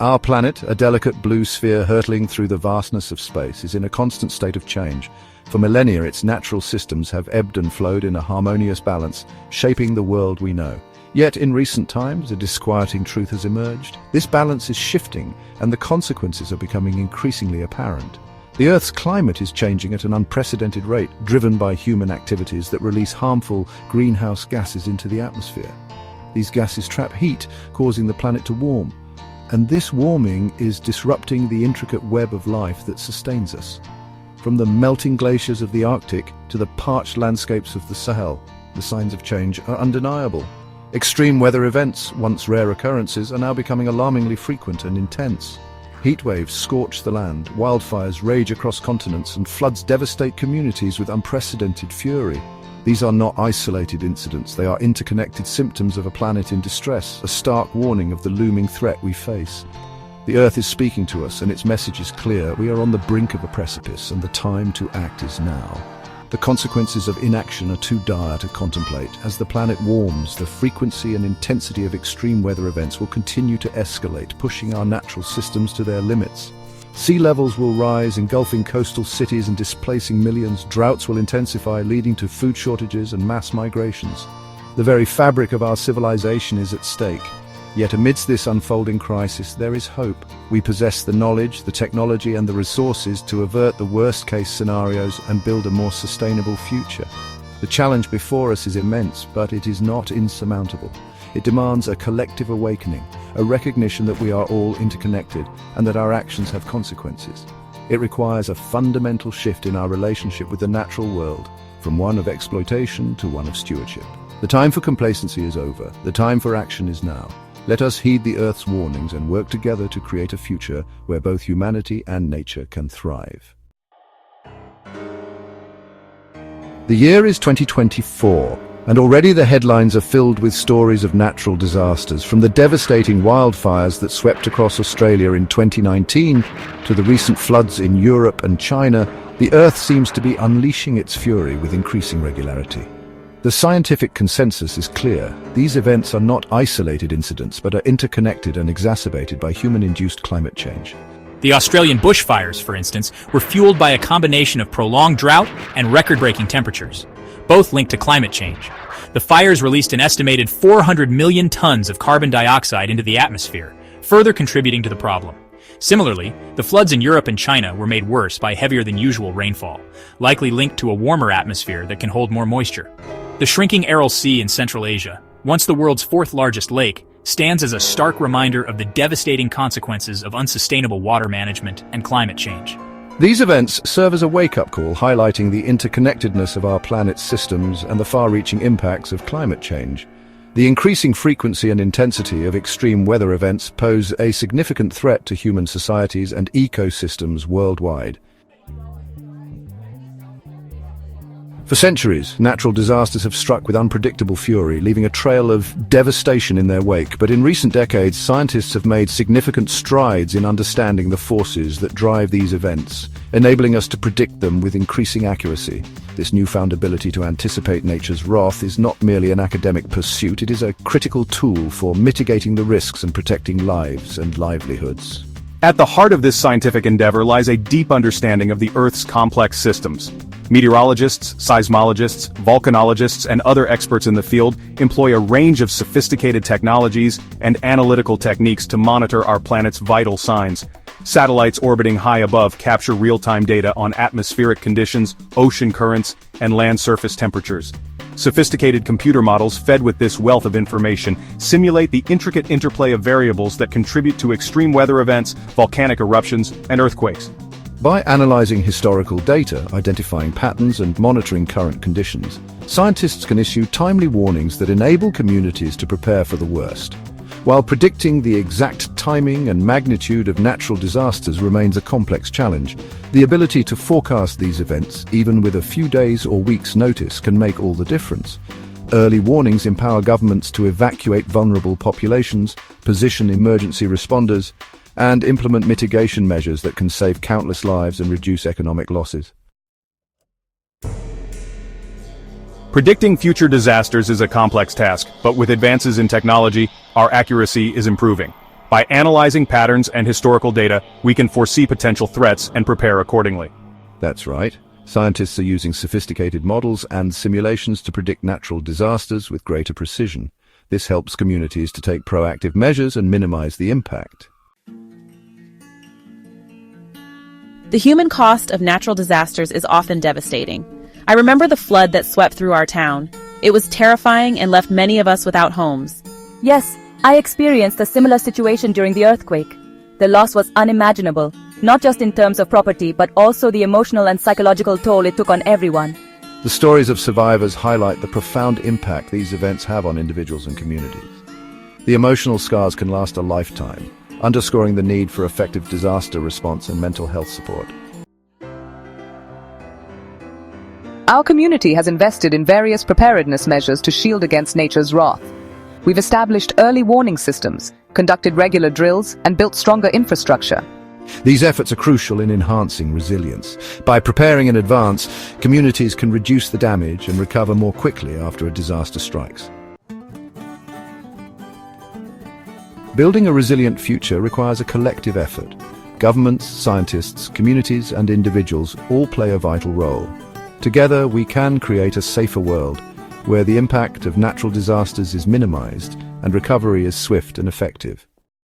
Our planet, a delicate blue sphere hurtling through the vastness of space, is in a constant state of change. For millennia, its natural systems have ebbed and flowed in a harmonious balance, shaping the world we know. Yet, in recent times, a disquieting truth has emerged. This balance is shifting, and the consequences are becoming increasingly apparent. The Earth's climate is changing at an unprecedented rate, driven by human activities that release harmful greenhouse gases into the atmosphere. These gases trap heat, causing the planet to warm. And this warming is disrupting the intricate web of life that sustains us. From the melting glaciers of the Arctic to the parched landscapes of the Sahel, the signs of change are undeniable. Extreme weather events, once rare occurrences, are now becoming alarmingly frequent and intense. Heat waves scorch the land, wildfires rage across continents, and floods devastate communities with unprecedented fury. These are not isolated incidents, they are interconnected symptoms of a planet in distress, a stark warning of the looming threat we face. The Earth is speaking to us, and its message is clear. We are on the brink of a precipice, and the time to act is now. The consequences of inaction are too dire to contemplate. As the planet warms, the frequency and intensity of extreme weather events will continue to escalate, pushing our natural systems to their limits. Sea levels will rise, engulfing coastal cities and displacing millions. Droughts will intensify, leading to food shortages and mass migrations. The very fabric of our civilization is at stake. Yet amidst this unfolding crisis, there is hope. We possess the knowledge, the technology, and the resources to avert the worst-case scenarios and build a more sustainable future. The challenge before us is immense, but it is not insurmountable. It demands a collective awakening, a recognition that we are all interconnected and that our actions have consequences. It requires a fundamental shift in our relationship with the natural world, from one of exploitation to one of stewardship. The time for complacency is over. The time for action is now. Let us heed the Earth's warnings and work together to create a future where both humanity and nature can thrive. The year is 2024, and already the headlines are filled with stories of natural disasters, from the devastating wildfires that swept across Australia in 2019 to the recent floods in Europe and China. The Earth seems to be unleashing its fury with increasing regularity. The scientific consensus is clear. These events are not isolated incidents, but are interconnected and exacerbated by human-induced climate change. The Australian bushfires, for instance, were fueled by a combination of prolonged drought and record-breaking temperatures, both linked to climate change. The fires released an estimated 400 million tons of carbon dioxide into the atmosphere, further contributing to the problem. Similarly, the floods in Europe and China were made worse by heavier-than-usual rainfall, likely linked to a warmer atmosphere that can hold more moisture. The shrinking Aral Sea in Central Asia, once the world's fourth-largest lake, stands as a stark reminder of the devastating consequences of unsustainable water management and climate change. These events serve as a wake-up call, highlighting the interconnectedness of our planet's systems and the far-reaching impacts of climate change. The increasing frequency and intensity of extreme weather events pose a significant threat to human societies and ecosystems worldwide. For centuries, natural disasters have struck with unpredictable fury, leaving a trail of devastation in their wake. But in recent decades, scientists have made significant strides in understanding the forces that drive these events, enabling us to predict them with increasing accuracy. This newfound ability to anticipate nature's wrath is not merely an academic pursuit, it is a critical tool for mitigating the risks and protecting lives and livelihoods. At the heart of this scientific endeavor lies a deep understanding of the Earth's complex systems. Meteorologists, seismologists, volcanologists, and other experts in the field employ a range of sophisticated technologies and analytical techniques to monitor our planet's vital signs. Satellites orbiting high above capture real-time data on atmospheric conditions, ocean currents, and land surface temperatures. Sophisticated computer models fed with this wealth of information simulate the intricate interplay of variables that contribute to extreme weather events, volcanic eruptions, and earthquakes. By analyzing historical data, identifying patterns, and monitoring current conditions, scientists can issue timely warnings that enable communities to prepare for the worst. While predicting the exact timing and magnitude of natural disasters remains a complex challenge, the ability to forecast these events, even with a few days or weeks' notice, can make all the difference. Early warnings empower governments to evacuate vulnerable populations, position emergency responders, and implement mitigation measures that can save countless lives and reduce economic losses. Predicting future disasters is a complex task, but with advances in technology, our accuracy is improving. By analyzing patterns and historical data, we can foresee potential threats and prepare accordingly. That's right. Scientists are using sophisticated models and simulations to predict natural disasters with greater precision. This helps communities to take proactive measures and minimize the impact. The human cost of natural disasters is often devastating. I remember the flood that swept through our town. It was terrifying and left many of us without homes. Yes, I experienced a similar situation during the earthquake. The loss was unimaginable, not just in terms of property, but also the emotional and psychological toll it took on everyone. The stories of survivors highlight the profound impact these events have on individuals and communities. The emotional scars can last a lifetime, underscoring the need for effective disaster response and mental health support. Our community has invested in various preparedness measures to shield against nature's wrath. We've established early warning systems, conducted regular drills, and built stronger infrastructure. These efforts are crucial in enhancing resilience. By preparing in advance, communities can reduce the damage and recover more quickly after a disaster strikes. Building a resilient future requires a collective effort. Governments, scientists, communities, and individuals all play a vital role. Together, we can create a safer world where the impact of natural disasters is minimized and recovery is swift and effective.